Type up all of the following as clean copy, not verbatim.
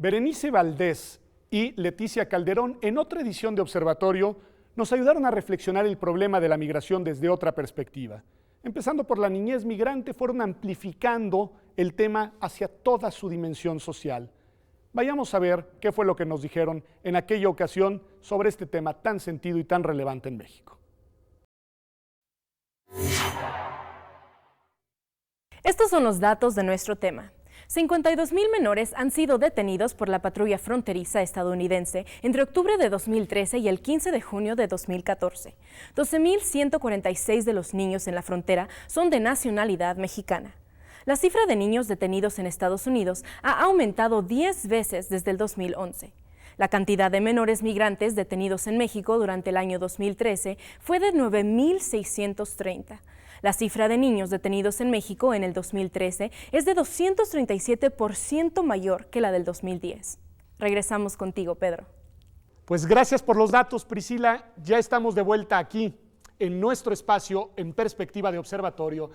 Berenice Valdés y Leticia Calderón, en otra edición de Observatorio, nos ayudaron a reflexionar el problema de la migración desde otra perspectiva. Empezando por la niñez migrante, fueron amplificando el tema hacia toda su dimensión social. Vayamos a ver qué fue lo que nos dijeron en aquella ocasión sobre este tema tan sentido y tan relevante en México. Estos son los datos de nuestro tema. 52,000 menores han sido detenidos por la patrulla fronteriza estadounidense entre octubre de 2013 y el 15 de junio de 2014. 12,146 de los niños en la frontera son de nacionalidad mexicana. La cifra de niños detenidos en Estados Unidos ha aumentado 10 veces desde el 2011. La cantidad de menores migrantes detenidos en México durante el año 2013 fue de 9,630. La cifra de niños detenidos en México en el 2013 es de 237% mayor que la del 2010. Regresamos contigo, Pedro. Pues gracias por los datos, Priscila. Ya estamos de vuelta aquí en nuestro espacio en Perspectiva de Observatorio.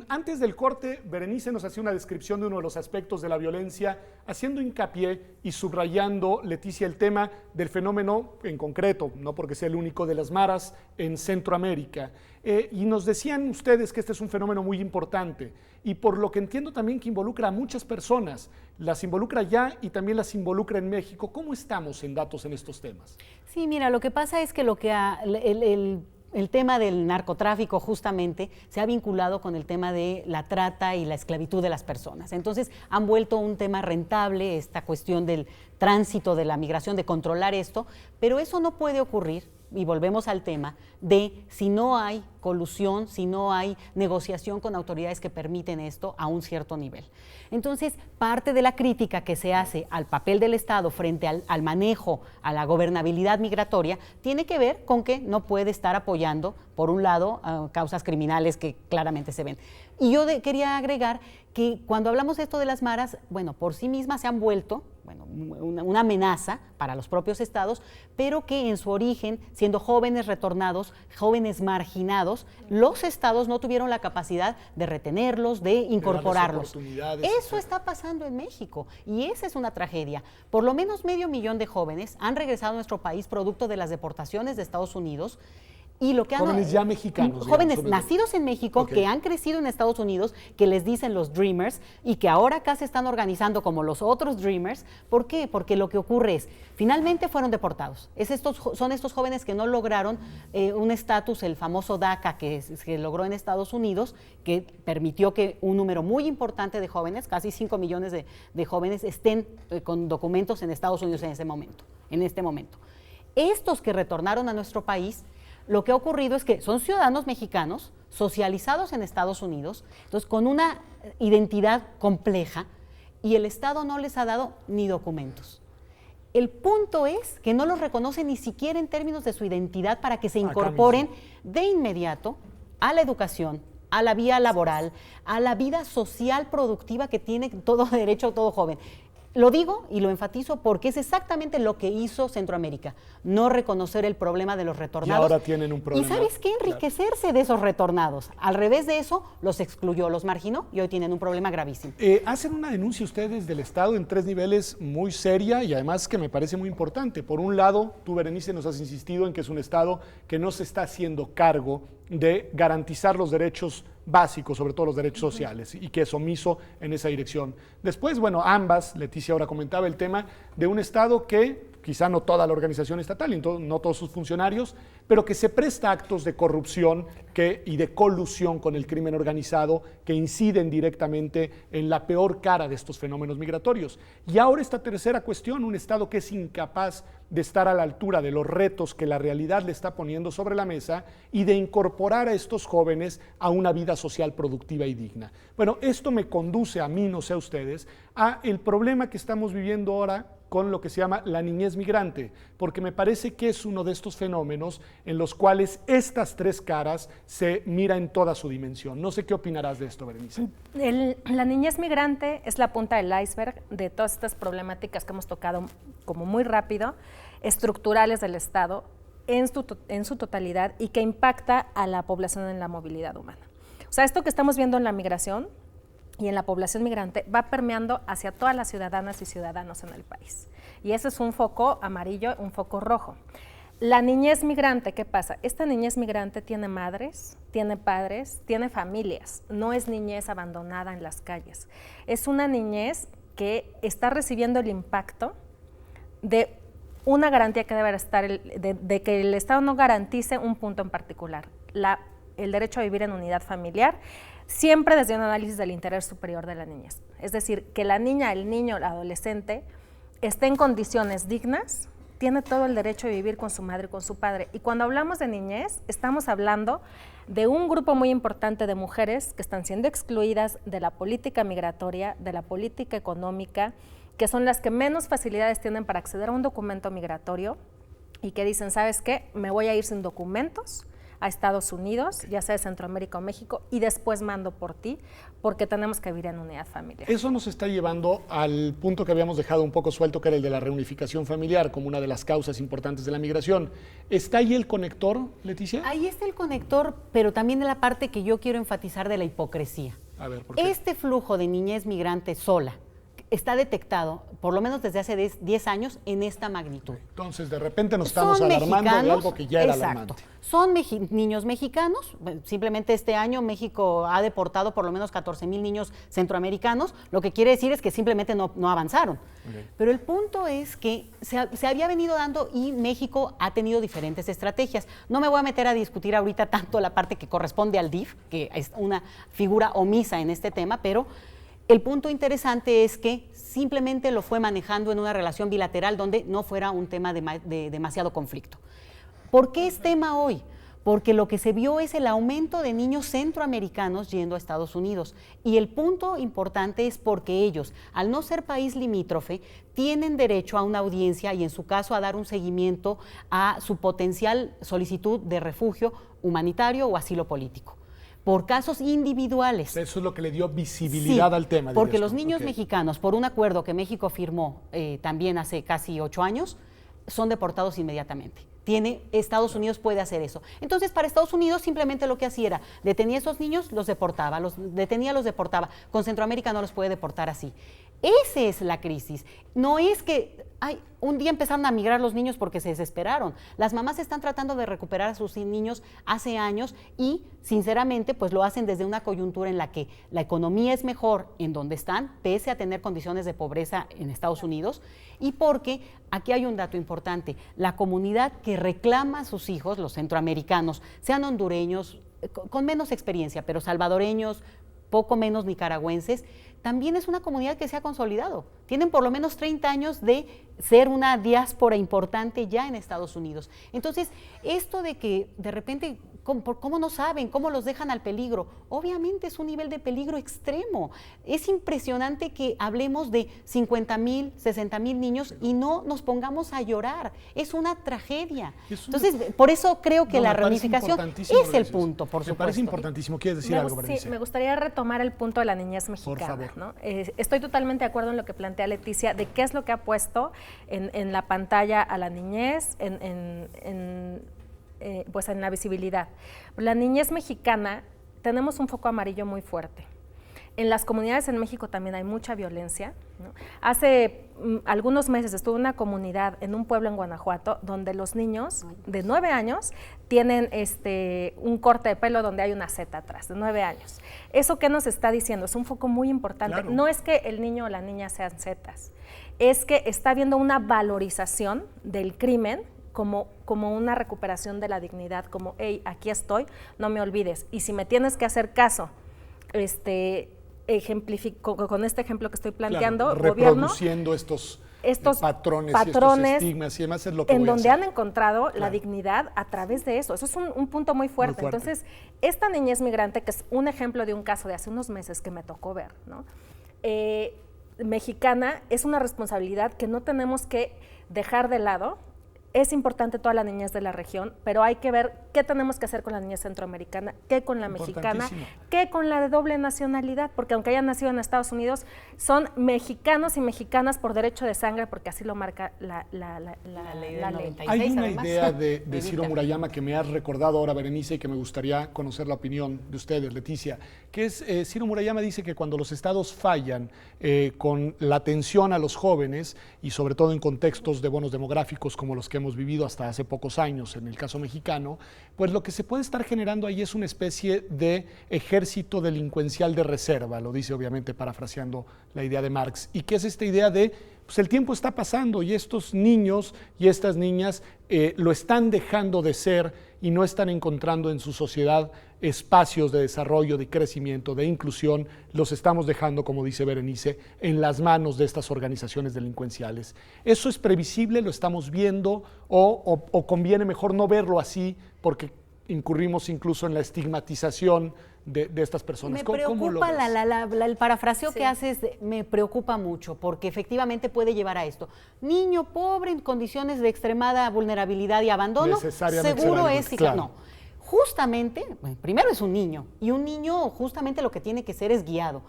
Antes del corte, Berenice nos hacía una descripción de uno de los aspectos de la violencia, haciendo hincapié y subrayando, Leticia, el tema del fenómeno en concreto, no porque sea el único, de las maras en Centroamérica. Y nos decían ustedes que este es un fenómeno muy importante y por lo que entiendo también que involucra a muchas personas, las involucra ya y también las involucra en México. ¿Cómo estamos en datos en estos temas? Sí, mira, lo que pasa es que el tema del narcotráfico justamente se ha vinculado con el tema de la trata y la esclavitud de las personas. Entonces han vuelto un tema rentable esta cuestión del tránsito de la migración, de controlar esto, pero eso no puede ocurrir. Y volvemos al tema de si no hay colusión, si no hay negociación con autoridades que permiten esto a un cierto nivel. Entonces, parte de la crítica que se hace al papel del Estado frente al manejo, a la gobernabilidad migratoria, tiene que ver con que no puede estar apoyando, por un lado, causas criminales que claramente se ven. Y yo quería agregar que cuando hablamos de esto de las maras, bueno, por sí mismas se han vuelto una amenaza para los propios estados, pero que en su origen, siendo jóvenes retornados, jóvenes marginados, los estados no tuvieron la capacidad de retenerlos, de incorporarlos. Eso está pasando en México y esa es una tragedia. Por lo menos 500,000 de jóvenes han regresado a nuestro país producto de las deportaciones de Estados Unidos. Y lo que jóvenes ya mexicanos. Jóvenes nacidos en México, okay, que han crecido en Estados Unidos, que les dicen los Dreamers y que ahora acá se están organizando como los otros Dreamers. ¿Por qué? Porque lo que ocurre es, finalmente fueron deportados. Son estos jóvenes que no lograron un estatus, el famoso DACA que logró en Estados Unidos, que permitió que un número muy importante de jóvenes, casi 5 millones de jóvenes, estén con documentos en Estados Unidos en este momento. Estos que retornaron a nuestro país, lo que ha ocurrido es que son ciudadanos mexicanos socializados en Estados Unidos, entonces con una identidad compleja y el Estado no les ha dado ni documentos. El punto es que no los reconoce ni siquiera en términos de su identidad para que se incorporen de inmediato a la educación, a la vía laboral, a la vida social productiva que tiene todo derecho todo joven. Lo digo y lo enfatizo porque es exactamente lo que hizo Centroamérica, no reconocer el problema de los retornados. Y ahora tienen un problema. ¿Y sabes qué? Enriquecerse de esos retornados. Al revés de eso, los excluyó, los marginó y hoy tienen un problema gravísimo. Hacen una denuncia ustedes del Estado en 3 niveles muy seria y además que me parece muy importante. Por un lado, tú, Berenice, nos has insistido en que es un Estado que no se está haciendo cargo de garantizar los derechos básicos, sobre todo los derechos sociales, y que es omiso en esa dirección. Después, bueno, ambas, Leticia ahora comentaba el tema de un Estado que, quizá no toda la organización estatal y no todos sus funcionarios, pero que se presta a actos de corrupción y de colusión con el crimen organizado que inciden directamente en la peor cara de estos fenómenos migratorios. Y ahora esta tercera cuestión, un Estado que es incapaz de estar a la altura de los retos que la realidad le está poniendo sobre la mesa y de incorporar a estos jóvenes a una vida social productiva y digna. Bueno, esto me conduce a mí, no sé a ustedes, a el problema que estamos viviendo ahora con lo que se llama la niñez migrante, porque me parece que es uno de estos fenómenos en los cuales estas 3 caras se mira en toda su dimensión. No sé qué opinarás de esto, Berenice. La niñez migrante es la punta del iceberg de todas estas problemáticas que hemos tocado como muy rápido, estructurales del Estado en su totalidad y que impacta a la población en la movilidad humana. O sea, esto que estamos viendo en la migración y en la población migrante va permeando hacia todas las ciudadanas y ciudadanos en el país. Y ese es un foco amarillo, un foco rojo. La niñez migrante, ¿qué pasa? Esta niñez migrante tiene madres, tiene padres, tiene familias, no es niñez abandonada en las calles. Es una niñez que está recibiendo el impacto de una garantía que debe estar, de que el Estado no garantice un punto en particular, el derecho a vivir en unidad familiar, siempre desde un análisis del interés superior de la niñez. Es decir, que la niña, el niño, el adolescente esté en condiciones dignas, tiene todo el derecho de vivir con su madre y con su padre. Y cuando hablamos de niñez, estamos hablando de un grupo muy importante de mujeres que están siendo excluidas de la política migratoria, de la política económica, que son las que menos facilidades tienen para acceder a un documento migratorio y que dicen, ¿sabes qué? Me voy a ir sin documentos a Estados Unidos, ya sea de Centroamérica o México, y después mando por ti, porque tenemos que vivir en unidad familiar. Eso nos está llevando al punto que habíamos dejado un poco suelto, que era el de la reunificación familiar, como una de las causas importantes de la migración. ¿Está ahí el conector, Leticia? Ahí está el conector, pero también de la parte que yo quiero enfatizar de la hipocresía. A ver, ¿por qué? Este flujo de niñez migrante sola está detectado, por lo menos desde hace 10 años, en esta magnitud. Entonces, de repente nos estamos alarmando de algo que ya era alarmante. Son niños mexicanos, simplemente este año México ha deportado por lo menos 14,000 niños centroamericanos, lo que quiere decir es que simplemente no avanzaron. Okay. Pero el punto es que se había venido dando y México ha tenido diferentes estrategias. No me voy a meter a discutir ahorita tanto la parte que corresponde al DIF, que es una figura omisa en este tema, pero el punto interesante es que simplemente lo fue manejando en una relación bilateral donde no fuera un tema de demasiado conflicto. ¿Por qué es tema hoy? Porque lo que se vio es el aumento de niños centroamericanos yendo a Estados Unidos. Y el punto importante es porque ellos, al no ser país limítrofe, tienen derecho a una audiencia y en su caso a dar un seguimiento a su potencial solicitud de refugio humanitario o asilo político. Por casos individuales. Eso es lo que le dio visibilidad al tema. Porque los niños mexicanos, por un acuerdo que México firmó también hace casi 8 años, son deportados inmediatamente. Estados Unidos puede hacer eso. Entonces, para Estados Unidos simplemente lo que hacía era, detenía a esos niños, los deportaba, los deportaba. Con Centroamérica no los puede deportar así. Esa es la crisis. No es que un día empezaron a migrar los niños porque se desesperaron. Las mamás están tratando de recuperar a sus niños hace años y, sinceramente, pues lo hacen desde una coyuntura en la que la economía es mejor en donde están, pese a tener condiciones de pobreza en Estados Unidos, y porque aquí hay un dato importante. La comunidad que reclama a sus hijos, los centroamericanos, sean hondureños, con menos experiencia, pero salvadoreños, poco menos nicaragüenses, también es una comunidad que se ha consolidado. Tienen por lo menos 30 años de ser una diáspora importante ya en Estados Unidos. Entonces, esto de que de repente, ¿cómo no saben? ¿Cómo los dejan al peligro? Obviamente es un nivel de peligro extremo. Es impresionante que hablemos de 50,000, 60,000 niños y no nos pongamos a llorar. Es una tragedia. Entonces, por eso creo que la reunificación es el punto, por supuesto. Me parece importantísimo. ¿Quieres decir algo, Berenice? Sí, me gustaría retomar el punto de la niñez mexicana. Por favor. ¿No? Estoy totalmente de acuerdo en lo que plantea Leticia, de qué es lo que ha puesto en la pantalla a la niñez, pues en la visibilidad. La niñez mexicana, tenemos un foco amarillo muy fuerte. En las comunidades en México también hay mucha violencia, ¿no? Hace algunos meses estuve en una comunidad, en un pueblo en Guanajuato, donde los niños de 9 años tienen un corte de pelo donde hay una Z atrás, de 9 años. ¿Eso qué nos está diciendo? Es un foco muy importante. Claro. No es que el niño o la niña sean Zetas, es que está habiendo una valorización del crimen como una recuperación de la dignidad, como, hey, aquí estoy, no me olvides. Y si me tienes que hacer caso, con este ejemplo que estoy planteando, claro, reproduciendo estos patrones y estos estigmas y demás es lo que en donde han encontrado la dignidad a través de eso. Eso es un punto muy fuerte. Entonces, esta niñez migrante, que es un ejemplo de un caso de hace unos meses que me tocó ver, ¿no? Mexicana, es una responsabilidad que no tenemos que dejar de lado. es importante toda la niñez de la región, pero hay que ver qué tenemos que hacer con la niñez centroamericana, qué con la mexicana, qué con la de doble nacionalidad, porque aunque hayan nacido en Estados Unidos, son mexicanos y mexicanas por derecho de sangre, porque así lo marca la ley del 96. Hay una además. idea de Ciro Murayama que me has recordado ahora, Berenice, y que me gustaría conocer la opinión de ustedes, Leticia, que es, Ciro Murayama dice que cuando los estados fallan con la atención a los jóvenes, y sobre todo en contextos de bonos demográficos como los que hemos vivido hasta hace pocos años en el caso mexicano, pues lo que se puede estar generando ahí es una especie de ejército delincuencial de reserva, lo dice obviamente parafraseando la idea de Marx, y que es esta idea de, pues el tiempo está pasando y estos niños y estas niñas lo están dejando de ser y no están encontrando en su sociedad espacios de desarrollo, de crecimiento, de inclusión, los estamos dejando, como dice Berenice, en las manos de estas organizaciones delincuenciales. ¿Eso es previsible? ¿Lo estamos viendo? ¿O conviene mejor no verlo así porque incurrimos incluso en la estigmatización de estas personas? Me preocupa el parafraseo que haces, me preocupa mucho, porque efectivamente puede llevar a esto. Niño pobre en condiciones de extremada vulnerabilidad y abandono, seguro es, claro. No. Justamente, bueno, primero es un niño, y un niño justamente lo que tiene que ser es guiado.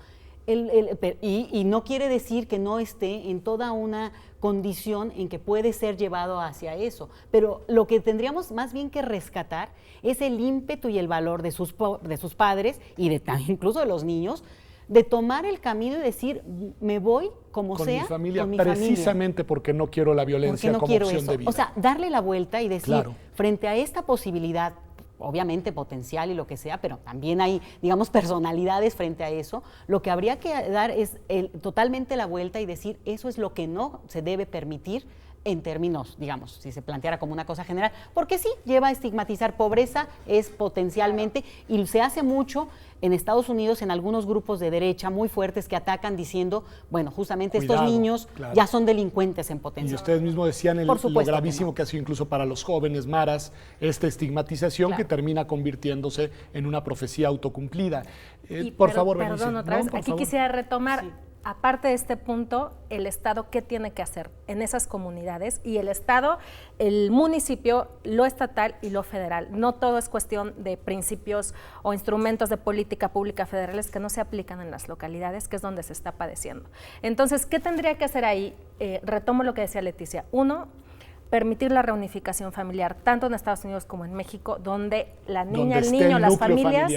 Y no quiere decir que no esté en toda una condición en que puede ser llevado hacia eso, pero lo que tendríamos más bien que rescatar es el ímpetu y el valor de sus padres y incluso de los niños, de tomar el camino y decir, me voy como con sea, mi familia, con mi precisamente porque no quiero la violencia como opción de vida. O sea, darle la vuelta y decir, claro, frente a esta posibilidad, obviamente potencial y lo que sea, pero también hay, digamos, personalidades frente a eso, lo que habría que dar es totalmente la vuelta y decir, eso es lo que no se debe permitir en términos, digamos, si se planteara como una cosa general, porque sí, lleva a estigmatizar pobreza, es potencialmente, y se hace mucho en Estados Unidos en algunos grupos de derecha muy fuertes que atacan diciendo, bueno, justamente cuidado, estos niños claro, ya son delincuentes en potencia. Y ustedes mismos decían lo gravísimo que ha sido incluso para los jóvenes maras, esta estigmatización que termina convirtiéndose en una profecía autocumplida. Por favor, Berenice. Perdón, otra vez, aquí quisiera retomar... Sí. Aparte de este punto, el Estado, ¿qué tiene que hacer en esas comunidades? Y el Estado, el municipio, lo estatal y lo federal. No todo es cuestión de principios o instrumentos de política pública federales que no se aplican en las localidades, que es donde se está padeciendo. Entonces, ¿qué tendría que hacer ahí? Retomo lo que decía Leticia. Uno, permitir la reunificación familiar, tanto en Estados Unidos como en México, donde la niña, el niño, las familias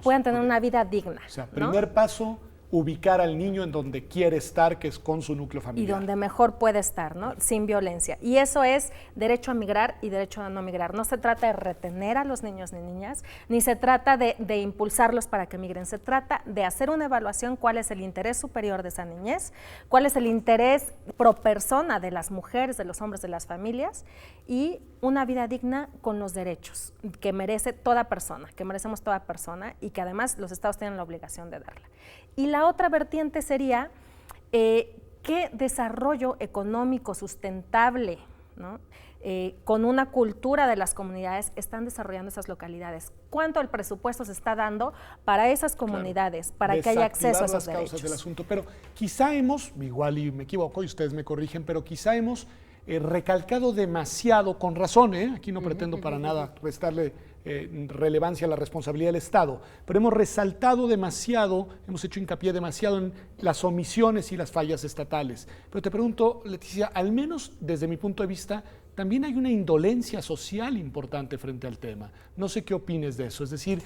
puedan tener una vida digna. O sea, primer paso, ubicar al niño en donde quiere estar, que es con su núcleo familiar. Y donde mejor puede estar, ¿no? Sin violencia. Y eso es derecho a migrar y derecho a no migrar. No se trata de retener a los niños ni niñas, ni se trata de impulsarlos para que migren. Se trata de hacer una evaluación cuál es el interés superior de esa niñez, cuál es el interés pro persona de las mujeres, de los hombres, de las familias, y una vida digna con los derechos que merece toda persona, que merecemos toda persona y que además los estados tienen la obligación de darla. Y la otra vertiente sería qué desarrollo económico sustentable, ¿no? Con una cultura de las comunidades están desarrollando esas localidades. ¿Cuánto el presupuesto se está dando para esas comunidades, para que haya acceso a esos derechos? Causas del asunto. Pero quizá hemos, igual y me equivoco y ustedes me corrigen, pero quizá hemos recalcado demasiado, con razón, aquí no pretendo para nada restarle relevancia a la responsabilidad del Estado, pero hemos resaltado demasiado, hemos hecho hincapié demasiado en las omisiones y las fallas estatales. Pero te pregunto, Leticia, al menos desde mi punto de vista, también hay una indolencia social importante frente al tema. No sé qué opines de eso, es decir,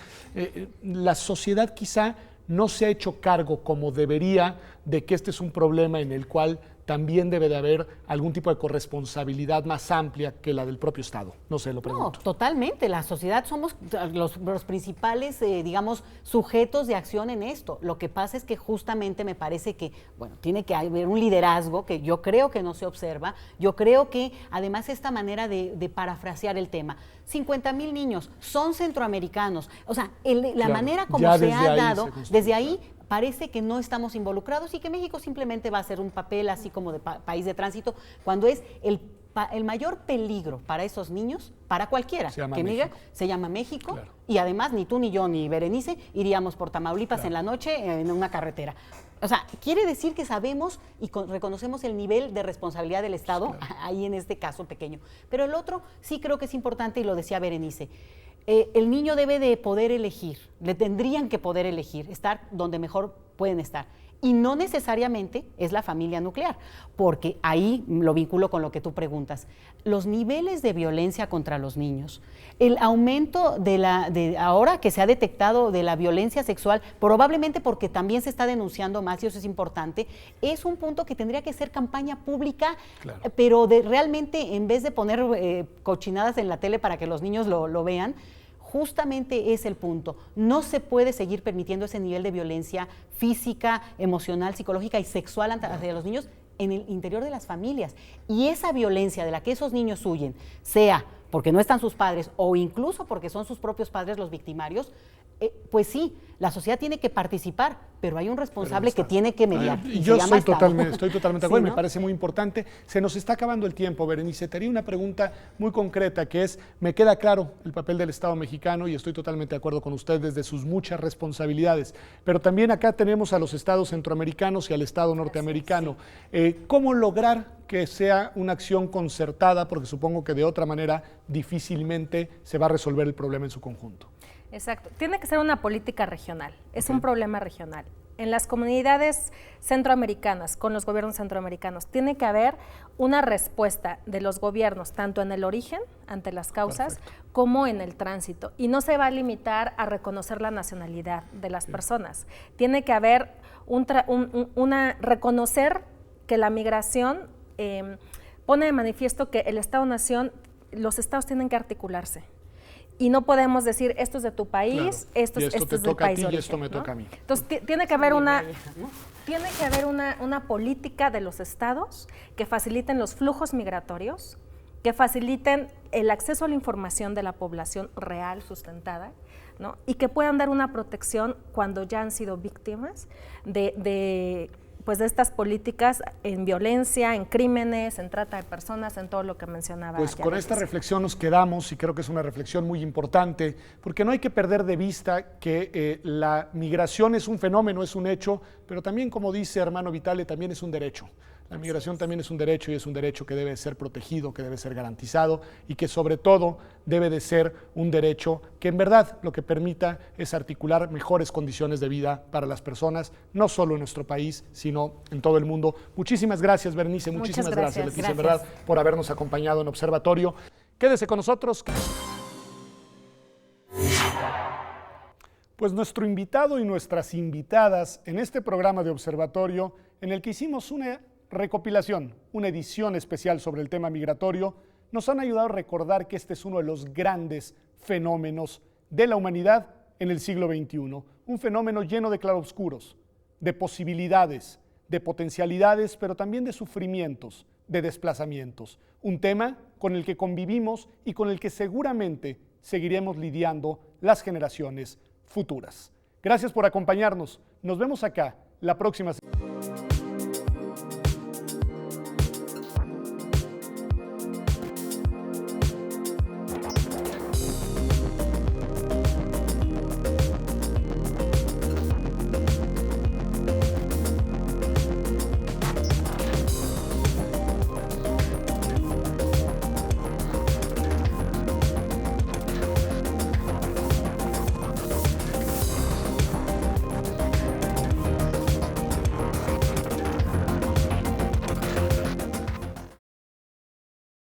la sociedad quizá no se ha hecho cargo como debería de que este es un problema en el cual también debe de haber algún tipo de corresponsabilidad más amplia que la del propio Estado. No sé, lo pregunto. No, totalmente. La sociedad somos los principales, digamos, sujetos de acción en esto. Lo que pasa es que justamente me parece que, bueno, tiene que haber un liderazgo que yo creo que no se observa. Yo creo que, además, esta manera de parafrasear el tema, 50,000 niños son centroamericanos. O sea, la manera como se ha dado, desde ahí parece que no estamos involucrados y que México simplemente va a hacer un papel así como de país de tránsito, cuando es el el mayor peligro para esos niños, para cualquiera, Se llama que me diga, México. se llama México, Claro. y además ni tú, ni yo, ni Berenice iríamos por Tamaulipas Claro. en la noche en una carretera. O sea, quiere decir que sabemos y reconocemos el nivel de responsabilidad del Estado, ahí en este caso pequeño. Pero el otro sí creo que es importante, y lo decía Berenice, el niño debe de poder elegir, le tendrían que poder elegir, estar donde mejor pueden estar. Y no necesariamente es la familia nuclear, porque ahí lo vinculo con lo que tú preguntas. Los niveles de violencia contra los niños, el aumento de ahora que se ha detectado de la violencia sexual, probablemente porque también se está denunciando más, y eso es importante, es un punto que tendría que ser campaña pública, Claro. pero realmente en vez de poner cochinadas en la tele para que los niños lo vean, justamente es el punto. No se puede seguir permitiendo ese nivel de violencia física, emocional, psicológica y sexual hacia los niños en el interior de las familias. Y esa violencia de la que esos niños huyen, sea porque no están sus padres o incluso porque son sus propios padres los victimarios, pues sí, la sociedad tiene que participar, pero hay un responsable que tiene que mediar. y Yo se llama estoy Estado. totalmente de Sí, acuerdo, ¿no? me parece muy importante. Se nos está acabando el tiempo, Berenice. Te haría una pregunta muy concreta, que es, me queda claro el papel del Estado mexicano y estoy totalmente de acuerdo con usted desde sus muchas responsabilidades, pero también acá tenemos a los estados centroamericanos y al Estado norteamericano. ¿Cómo lograr que sea una acción concertada? Porque supongo que de otra manera difícilmente se va a resolver el problema en su conjunto. Exacto. Tiene que ser una política regional. Es un problema regional. En las comunidades centroamericanas, con los gobiernos centroamericanos, tiene que haber una respuesta de los gobiernos, tanto en el origen, ante las causas, como en el tránsito. Y no se va a limitar a reconocer la nacionalidad de las personas. Tiene que haber reconocer que la migración pone de manifiesto que el Estado-Nación, los estados tienen que articularse. Y no podemos decir, esto es de tu país, Claro. esto Y es esto te del toca a país ti de y origen, esto me ¿no? toca a mí. Entonces, tiene que haber una política de los estados que faciliten los flujos migratorios, que faciliten el acceso a la información de la población real, sustentada, ¿no? Y que puedan dar una protección cuando ya han sido víctimas de estas políticas en violencia, en crímenes, en trata de personas, en todo lo que mencionaba. Pues con esta Berenice. reflexión nos quedamos y creo que es una reflexión muy importante, porque no hay que perder de vista que la migración es un fenómeno, es un hecho, pero también, como dice hermano Vitale, también es un derecho. La migración también es un derecho y es un derecho que debe ser protegido, que debe ser garantizado y que sobre todo debe de ser un derecho que en verdad lo que permita es articular mejores condiciones de vida para las personas, no solo en nuestro país, sino en todo el mundo. Muchísimas gracias, Berenice, muchísimas gracias, Leticia, en verdad, por habernos acompañado en Observatorio. Quédese con nosotros. Pues nuestro invitado y nuestras invitadas en este programa de Observatorio, en el que hicimos una recopilación, una edición especial sobre el tema migratorio, nos han ayudado a recordar que este es uno de los grandes fenómenos de la humanidad en el siglo XXI. Un fenómeno lleno de claroscuros, de posibilidades, de potencialidades, pero también de sufrimientos, de desplazamientos. Un tema con el que convivimos y con el que seguramente seguiremos lidiando las generaciones futuras. Gracias por acompañarnos. Nos vemos acá la próxima semana.